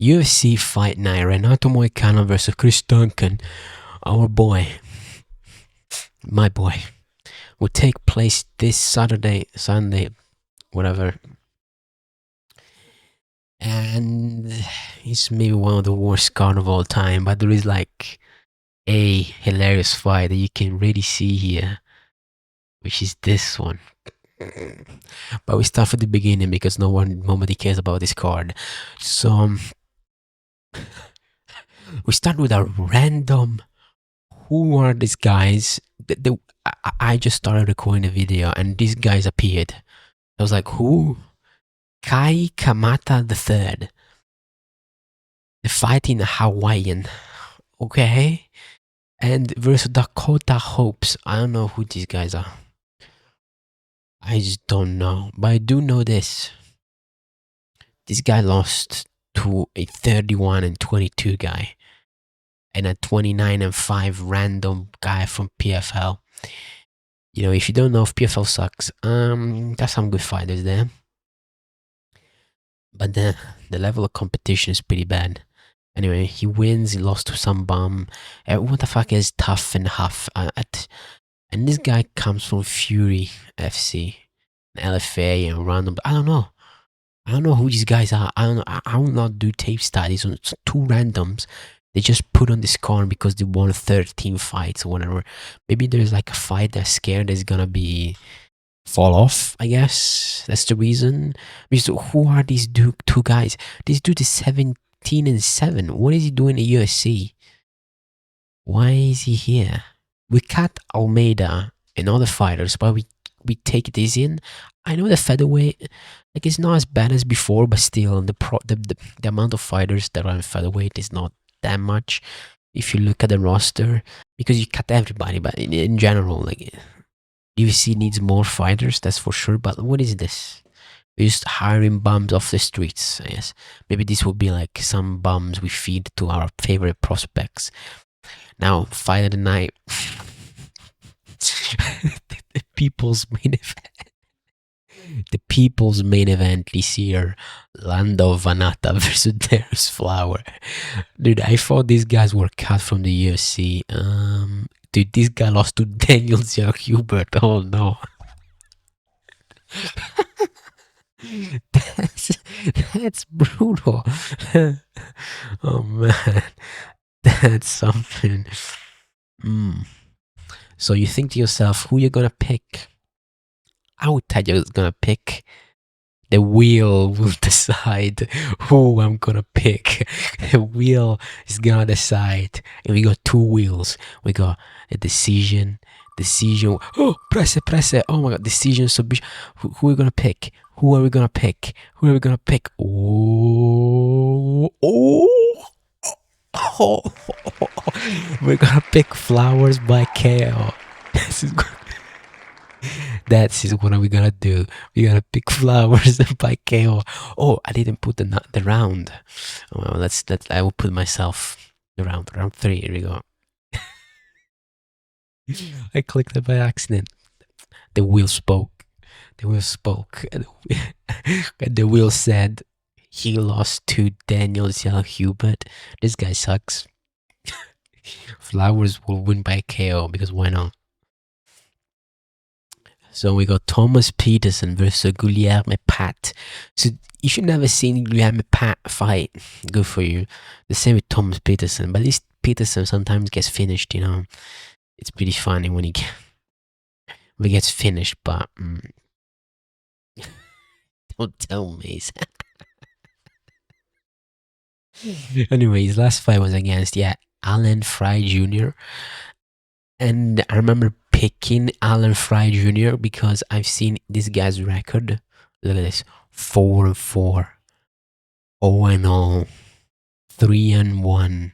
UFC Fight Night, Renato Moicano versus Chris Duncan, our boy, my boy, will take place this Saturday, Sunday, whatever. And it's maybe one of the worst cards of all time, but there is like a hilarious fight that you can really see here, which is this one. But we start from the beginning because nobody cares about this card. So we start with a random. Who are these guys? I just started recording a video and these guys appeared. I was like, who? Kai Kamata III. The fighting Hawaiian. Okay. And versus Dakota Hopes. I don't know who these guys are. I just don't know. But I do know this. This guy lost to a 31-22 guy. And a 29-5 random guy from PFL. You know, if you don't know if PFL sucks, there's some good fighters there. But the level of competition is pretty bad. Anyway, he wins, he lost to some bum. What the fuck is Tough and Huff? And this guy comes from Fury FC, LFA, and random. I don't know. I don't know who these guys are. I don't know. I will not do tape studies on two randoms. They just put on this card because they won 13 fights or whatever. Maybe there's like a fight they're scared is gonna be fall off, I guess. That's the reason. Because who are these two guys? This dude is 17-7. What is he doing at USC? Why is he here? We cut Almeida and other fighters, but we take this in. I know the featherweight, like, it's not as bad as before, but still the amount of fighters that are in featherweight is not that much if you look at the roster, because you cut everybody. But in general, like, UFC needs more fighters, that's for sure. But what is this? We're just hiring bums off the streets, I guess. Maybe this will be like some bums we feed to our favorite prospects. Now, fight of the night. The people's main event. The people's main event this year, Lando Vanata versus Darius Flower. Dude, I thought these guys were cut from the UFC. Dude, this guy lost to Daniel Hubert. Oh no. That's brutal. Oh man, that's something. So you think to yourself, who you're gonna pick? I would tell you gonna pick. The wheel will decide who I'm gonna pick. The wheel is gonna decide. And we got two wheels. We got a decision. Oh, press it. Oh my god, decision, submission. Who are we gonna pick? Who are we gonna pick? We're gonna pick Flowers by KO. That is what are we gonna do. We're gonna pick Flowers by KO. Oh, I didn't put the round. Well, I will put myself the round 3. Here we go. I clicked it by accident. The wheel spoke. And the wheel said he lost to Daniel Hubert. This guy sucks. Flowers will win by KO because why not? So we got Thomas Peterson versus Guilherme Pat. So you should never seen Guilherme Pat fight. Good for you. The same with Thomas Peterson. But at least Peterson sometimes gets finished, you know. It's pretty funny when he gets finished, but don't tell me. Anyway, his last fight was against Alan Fry Jr. And I remember picking Alan Fry Jr. because I've seen this guy's record. Look at this: 4-4, 0-0, 3-1,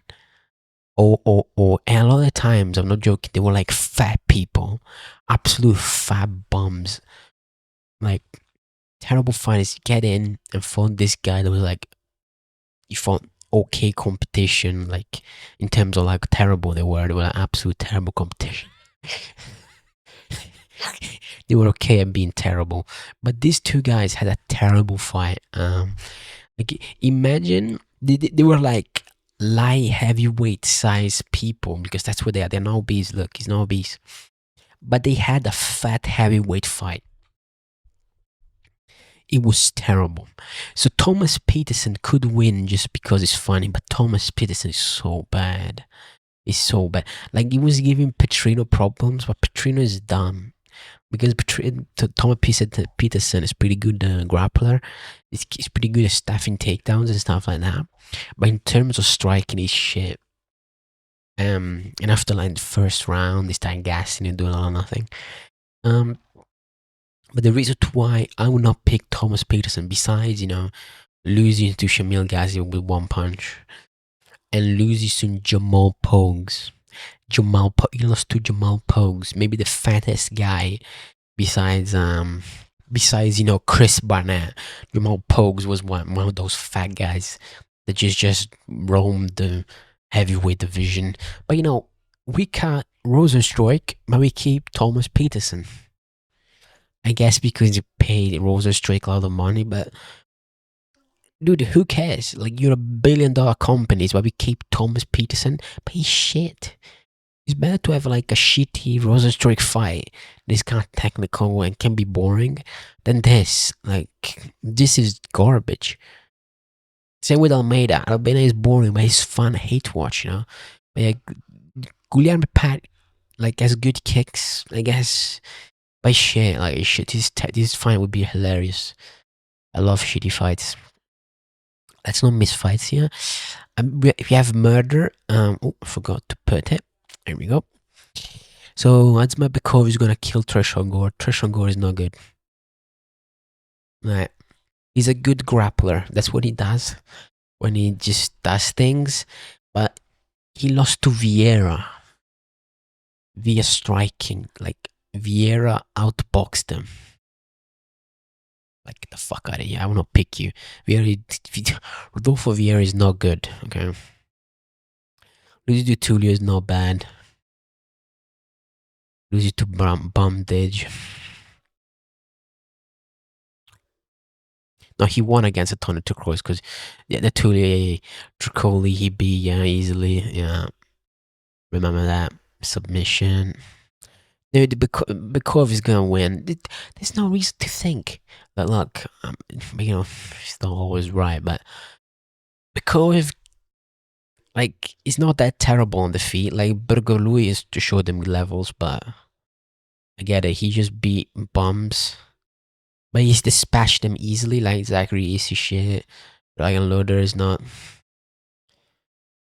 0-0. And a lot of times, I'm not joking, they were like fat people, absolute fat bums, like terrible fighters. Get in and fought this guy that was like, he fought okay competition, like in terms of like terrible they were like absolute terrible competition. They were okay at being terrible, but these two guys had a terrible fight. Like, imagine They were like light heavyweight size people because that's what they are. They're not obese. Look, he's not obese, but they had a fat heavyweight fight. It was terrible. So Thomas Peterson could win just because it's funny, but Thomas Peterson is so bad. It's so bad. Like, he was giving Petrino problems, but Petrino is dumb because Thomas Peterson is pretty good grappler. He's pretty good at staffing takedowns and stuff like that. But in terms of striking, he's shit. And after like the first round, they started gassing and doing all or nothing. But the reason why I would not pick Thomas Peterson, besides, losing to Shamil Ghazi with one punch and losing to Jamal Pogues. He lost to Jamal Pogues, maybe the fattest guy besides Chris Barnett. Jamal Pogues was one of those fat guys that just roamed the heavyweight division. But we cut Rosenstruik, but we keep Thomas Peterson. I guess because you paid Rosenstruik a lot of money, but dude, who cares? Like, you're $1 billion company, but we keep Thomas Peterson, but he's shit. It's better to have like a shitty Rosenstruik fight this kind of technical and can be boring than this. Like, this is garbage. Same with Almeida. Almeida is boring, but he's fun. I hate to watch, But yeah, Guilherme Pat has good kicks, I guess. But shit, this fight would be hilarious. I love shitty fights. Let's not miss fights here. We have murder. I forgot to put it. There we go. So Adzma Bekov is gonna kill Trishon Gore. Trishon Gore is not good. Right. He's a good grappler. That's what he does when he just does things. But he lost to Vieira via striking. Like, Vieira outboxed him. Like, the fuck out of here. I will not pick you. Rodolfo Vieira is not good. Okay. Luigi Tulio is not bad. Luigi to Bumdage. No, he won against a ton of Tucrois because the Tulio Tricoli he beat easily. Yeah. Remember that submission. Dude, Bekov is gonna win. There's no reason to think that. Look, he's not always right, but Bekov, he's not that terrible on the feet. Like, Bergolui is to show them levels, but I get it. He just beat bums, but he's dispatched them easily. Like, Zachary easy shit. Ryan Loader is not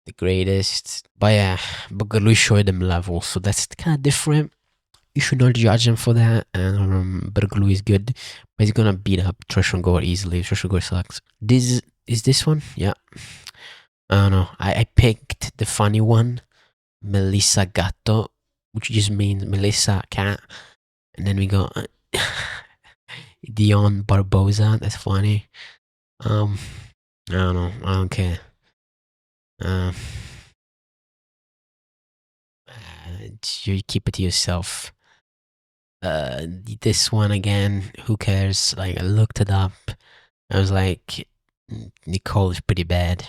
the greatest, but yeah, Bergolui showed them levels, so that's kind of different. You should not judge him for that. And Bergolui is good, but he's gonna beat up Trishon Gore easily. Trishon Gore sucks. Is this one? Yeah. I don't know. I picked the funny one, Melissa Gatto, which just means Melissa Cat. And then we got Dion Barboza. That's funny. I don't know. I don't care. You keep it to yourself. This one again, who cares? Like, I looked it up. I was like, Nicole is pretty bad.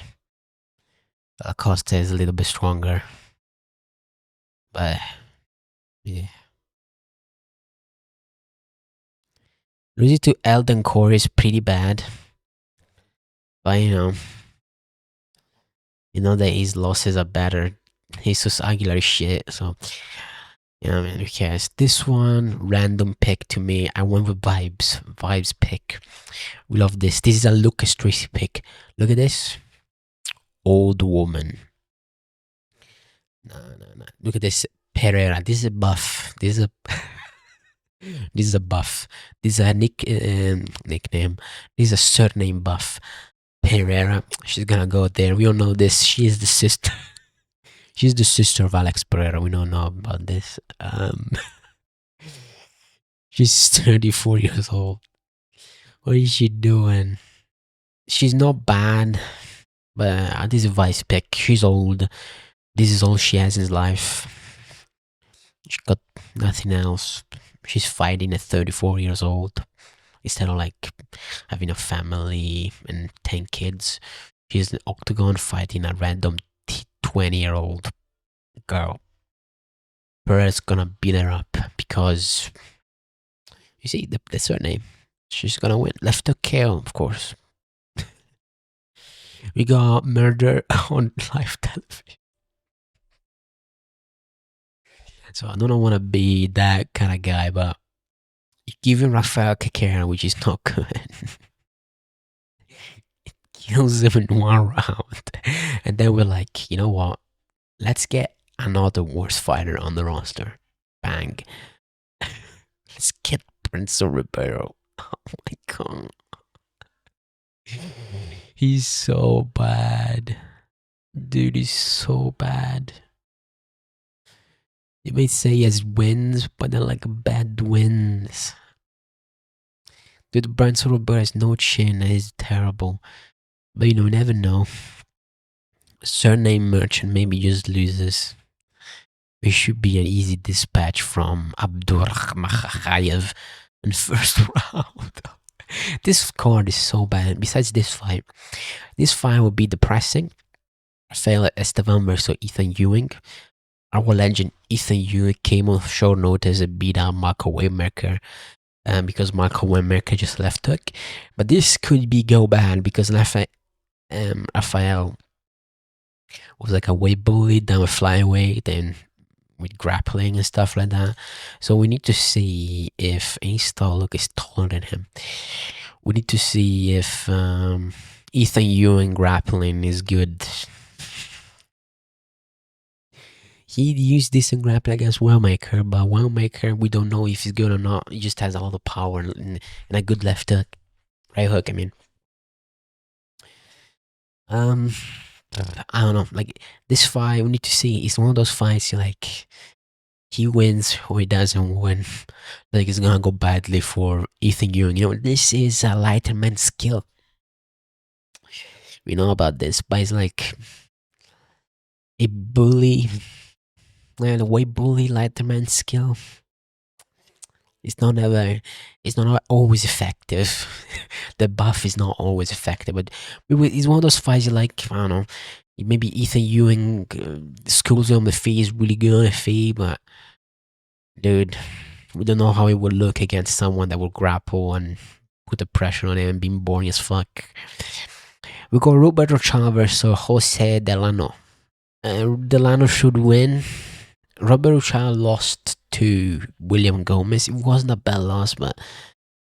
Acosta is a little bit stronger. But, yeah. Losing to Eldon Core is pretty bad. But, you know that his losses are better. Jesus Aguilar is shit, so... Yeah, man, who cares? This one, random pick to me. I went with Vibes. Vibes pick. We love this. This is a Lucas Tracy pick. Look at this. Old woman. No. Look at this. Pereira. This is a buff. This is a... this is a buff. This is a nickname. This is a surname buff. Pereira. She's gonna go there. We all know this. She is the sister. She's the sister of Alex Pereira. We don't know about this. She's 34 years old. What is she doing? She's not bad, but this is a vice pick. She's old. This is all she has in life. She got nothing else. She's fighting at 34 years old. Instead of having a family and 10 kids. She's an octagon fighting a random 20-year-old girl. Perez gonna beat her up because you see the surname. She's gonna win. Left hook KO, of course. We got murder on live television. So I don't want to be that kind of guy, but giving Rafael Kakera, which is not good, it kills him in one round. And then we're like, you know what? Let's get another worst fighter on the roster. Bang. Let's get Prince Ribeiro. Oh my god. He's so bad. Dude, he's so bad. You may say he has wins, but they're like bad wins. Dude, Prince Ribeiro has no chin. He's terrible. But you never know. Surname Merchant maybe just loses. It should be an easy dispatch from Abdurrahmayev in first round. This card is so bad. Besides this fight would be depressing. Rafael Estevan versus Ethan Ewing. Our legend Ethan Ewing came on short notice and beat out Marco Waymaker. Because Marco Waymaker just left hook. But this could go bad because Rafael was like a weight bully, then with flyweight, then with grappling and stuff like that. So we need to see if he's taller than him. We need to see if Ethan Ewing grappling is good. He used decent grappling against Waymaker, but Waymaker, we don't know if he's good or not. He just has all the power and a good left hook. Right hook, I mean. I don't know. Like, this fight, we need to see. It's one of those fights like he wins or he doesn't win. Like, it's gonna go badly for Ethan Ewing. This is a lighter man skill. We know about this, but it's like a bully, a weight bully lighter man skill. It's not always effective. The buff is not always effective, but it's one of those fights you like, I don't know, maybe Ethan Ewing schools on the fee is really good on the fee, but dude, we don't know how it would look against someone that will grapple and put the pressure on him and being boring as fuck. We got Roberto Chavez versus Jose Delano. Delano should win. Roberto Chavez lost to William Gomez. It wasn't a bad loss, but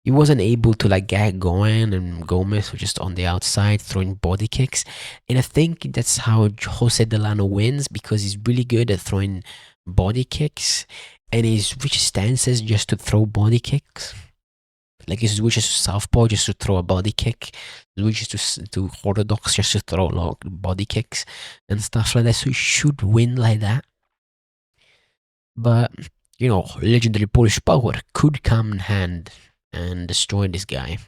he wasn't able to get going, and Gomez was just on the outside throwing body kicks. And I think that's how Jose Delano wins, because he's really good at throwing body kicks, and he switches stances just to throw body kicks. Like, he switches to southpaw just to throw a body kick, switches to orthodox just to throw body kicks and stuff like that. So he should win like that. But, legendary Polish power could come in hand and destroy this guy.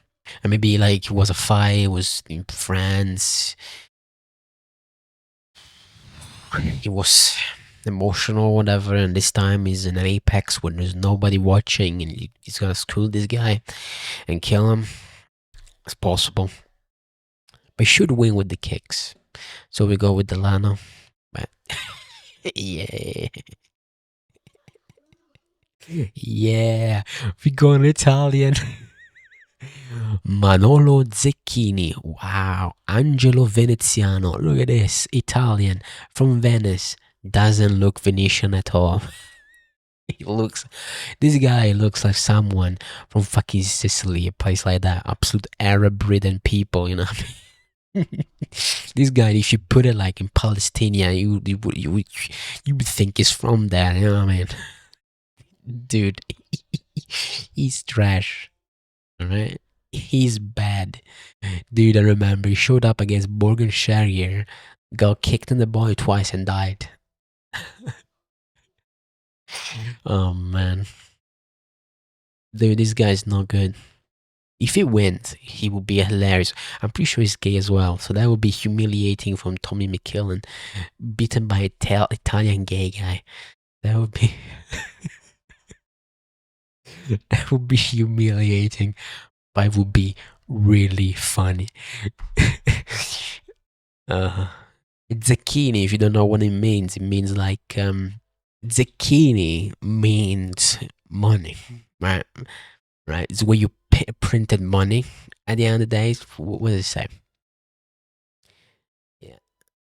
And maybe it was a fight, it was in France. It was emotional or whatever, and this time he's in an apex when there's nobody watching, and he's gonna screw this guy and kill him. It's possible. But he should win with the kicks. So we go with Delano. But yeah. Yeah, we go in Italian. Manolo Zecchini. Wow. Angelo Veneziano. Look at this. Italian from Venice. Doesn't look Venetian at all. This guy looks like someone from fucking Sicily, a place like that. Absolute Arab-ridden people, what I mean? This guy, if you put it in Palestine, you would think he's from there, you know what I mean? Dude, he's trash. Alright? He's bad. Dude, I remember he showed up against Morgan Sherrier, got kicked in the body twice and died. Oh man. Dude, this guy's not good. If he wins, he would be hilarious. I'm pretty sure he's gay as well, so that would be humiliating from Tommy McKillen, beaten by an Italian gay guy. That would be... that would be humiliating, but it would be really funny. Uh, zucchini, if you don't know what it means like zucchini means money, right? Right? It's where you printed money at the end of the day. What does it say? Yeah,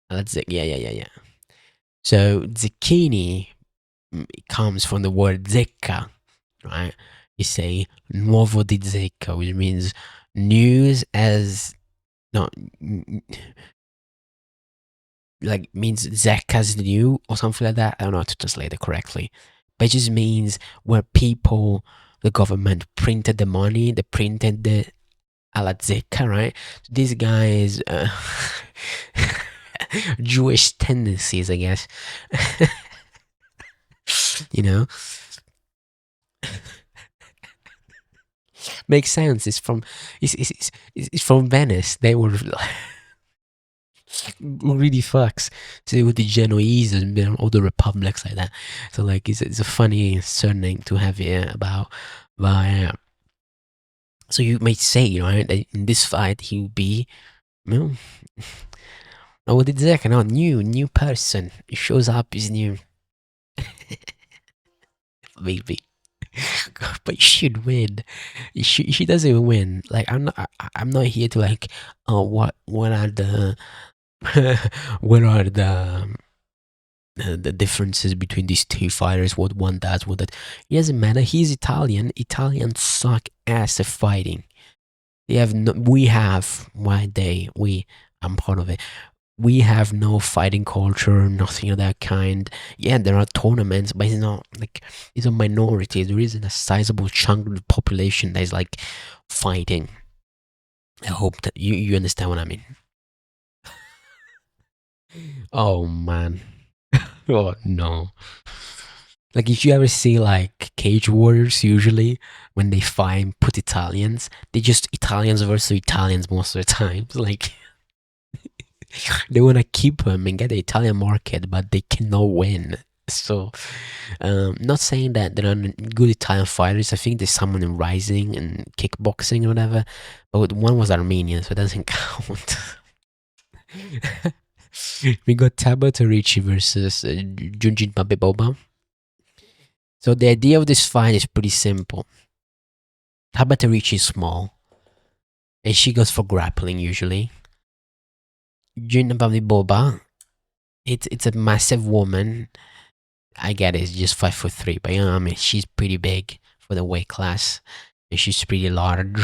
that's it. Yeah. So zucchini comes from the word zecca, right? You say nuovo di zecca, which means news as no, like means zecca's new or something like that. I don't know how to translate it correctly, but it just means where people, the government printed the money, they printed the alla zecca, right? So this guy is Jewish tendencies, I guess. You know, makes sense. It's from Venice. They were really fucks. So with the Genoese and all the republics like that. So like it's a funny surname to have here about. But so you might say, right, that in this fight he will be, well, no, what did Zach? No, new person. He shows up, he's new. Maybe. But you should win. She doesn't win. Like I'm not here to like, oh, what are the what are the differences between these two fighters? What one does, what that. It doesn't matter. He's Italian. Italians suck ass at fighting. They have no. We have. Why they? We. I'm part of it. We have no fighting culture, nothing of that kind. Yeah, there are tournaments, but it's not like it's a minority. There isn't a sizable chunk of the population that is like fighting. I hope that you understand what I mean. Oh man. Oh no. Like if you ever see like Cage Warriors, usually when they fight put Italians, they just Italians versus Italians most of the time. Like they want to keep them and get the Italian market, but they cannot win. So, not saying that there are good Italian fighters. I think there's someone in Rising and kickboxing or whatever, but one was Armenian, so it doesn't count. We got Tabata Ricci versus Junjin Mabeboba. So the idea of this fight is pretty simple. Tabata Ricci is small, and she goes for grappling usually. Junjin Mabeboba, it's a massive woman. I get it, it's just 5'3", but you know what I mean, she's pretty big for the weight class, and she's pretty large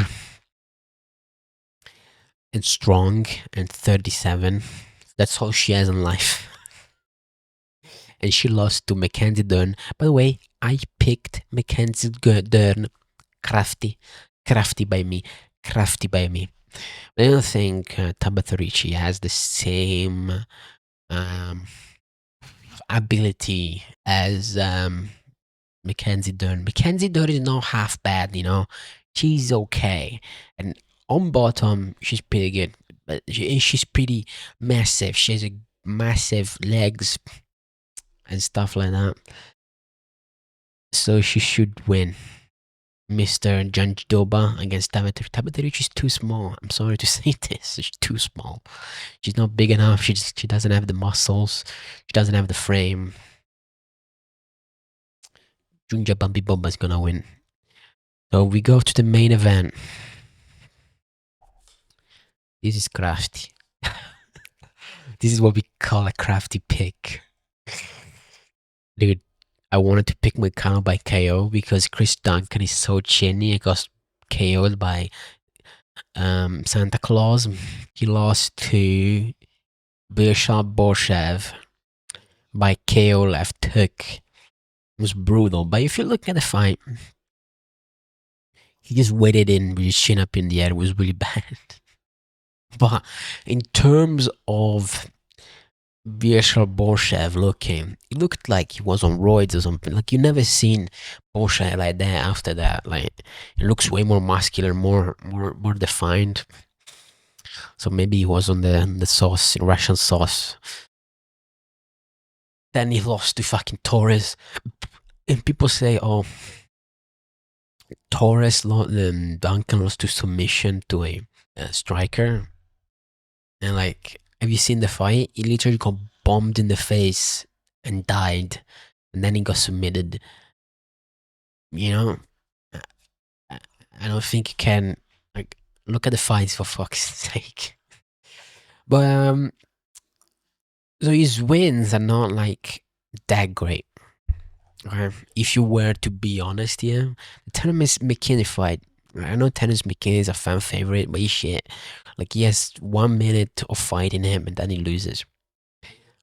and strong and 37. That's all she has in life. And she lost to Mackenzie Dern. By the way, I picked Mackenzie Dern. Crafty by me. But I don't think Tabata Ricci has the same ability as Mackenzie Dern. Mackenzie Dern is not half bad, you know. She's okay. And on bottom, she's pretty good. But she's pretty massive. She has a massive legs and stuff like that. So she should win. Mr. Janjdoba against Tabata. Tabata Ricci is too small. I'm sorry to say this. She's too small. She's not big enough. She doesn't have the muscles. She doesn't have the frame. Junja Bumpy Bomba is gonna win. So we go to the main event. This is crafty. This is what we call a crafty pick. Dude, I wanted to pick Moicano by KO because Chris Duncan is so chinny. He got KO'd by Santa Claus. He lost to Birshab Borshev by KO left hook. It was brutal. But if you look at the fight, he just waited in with his chin up in the air. It was really bad. But in terms of Birshab Borshev looking, it looked like he was on roids or something. Like you never seen Borshev like that after that. Like it looks way more muscular, more defined. So maybe he was on the sauce, Russian sauce. Then he lost to fucking Torres. And people say, oh, Torres, Duncan lost to submission to a striker. And like, Have you seen the fight? He literally got bombed in the face and died, and then he got submitted. You know, I I don't think you can like look at the fights for fuck's sake. But so his wins are not like that great. Okay? If you were to be honest here, the Terence McKinney fight. I know Terence McKinney is a fan favorite, but he's shit. Like he has 1 minute of fighting him and then he loses.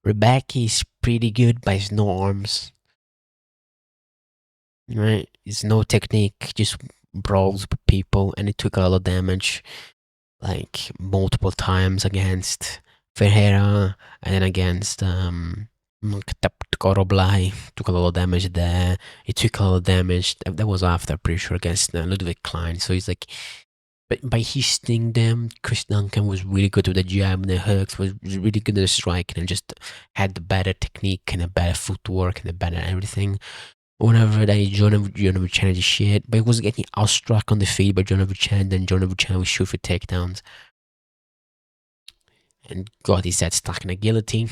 Rebecca is pretty good, but he's no arms. Right? It's no technique, just brawls with people, and it took a lot of damage, like multiple times against Ferreira, and then against Koroblai. Took a lot of damage there. It took a lot of damage. That was after, pretty sure, against Ludwig Klein. So he's like, but by hitting them, Chris Duncan was really good with the jab and the hooks, was really good at the striking, and just had the better technique and the better footwork and the better everything. Whenever they Jonovic challenged shit, but he was getting outstruck on the feet by Jonovic, and then Jonovic would shoot for takedowns. And got his head stuck in a guillotine.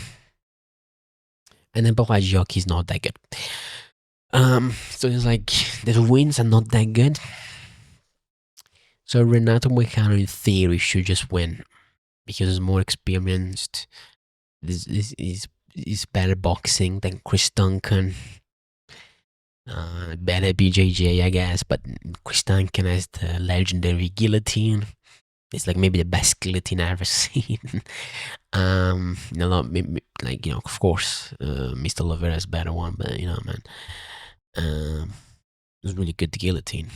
And then Balajiok is not that good. So it's like the wins are not that good. So Renato Moicano in theory should just win because he's more experienced. He's better boxing than Chris Duncan. Better BJJ, I guess, but Chris Duncan has the legendary guillotine. It's like maybe the best guillotine I've ever seen. Like, you know, of course, Mr. Lovera's better one, but you know, man, it was really good guillotine.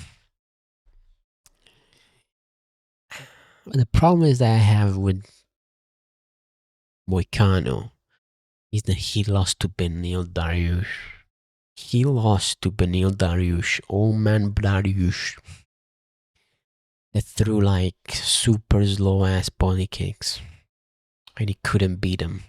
But the problem is that I have with Moicano is that he lost to Benil Dariush. He lost to Benil Dariush. Oh man, Dariush. That threw like super slow ass body kicks. And he couldn't beat him.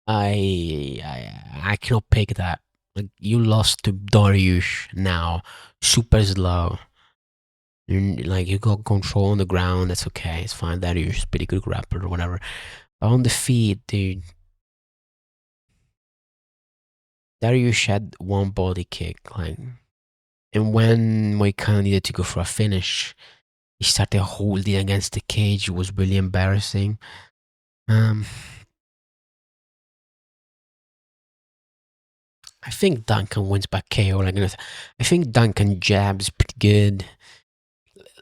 I cannot pick that. Like you lost to Dariush now. Super slow. Like you got control on the ground, that's okay. It's fine. Dariush is pretty good grappler or whatever. But on the feet, dude. Dariush had one body kick, like, and when Moicano needed to go for a finish, he started holding against the cage. It was really embarrassing. I think Duncan wins by KO. Like, I think Duncan jabs pretty good.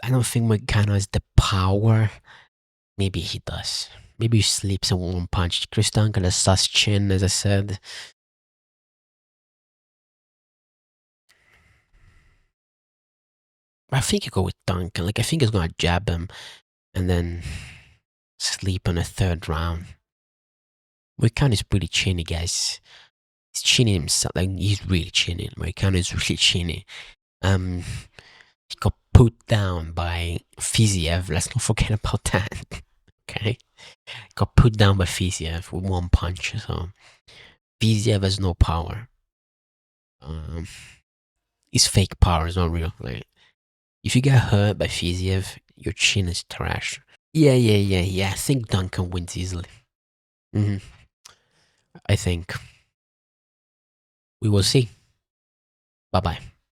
I don't think Moicano has the power. Maybe he does. Maybe he sleeps in one punch. Chris Duncan has sus chin, as I said. I think you go with Duncan. Like, I think he's gonna jab him and then sleep on a third round. Moicano is pretty chinny, guys. He's chinny himself. Like, he's really chinny. Moicano is really chinny. He got put down by Fiziev. Let's not forget about that. Okay? Got put down by Fiziev with one punch. So, Fiziev has no power. His fake power is not real. Like, if you get hurt by Fiziev, your chin is trash. Yeah. I think Duncan wins easily. I think. We will see. Bye bye.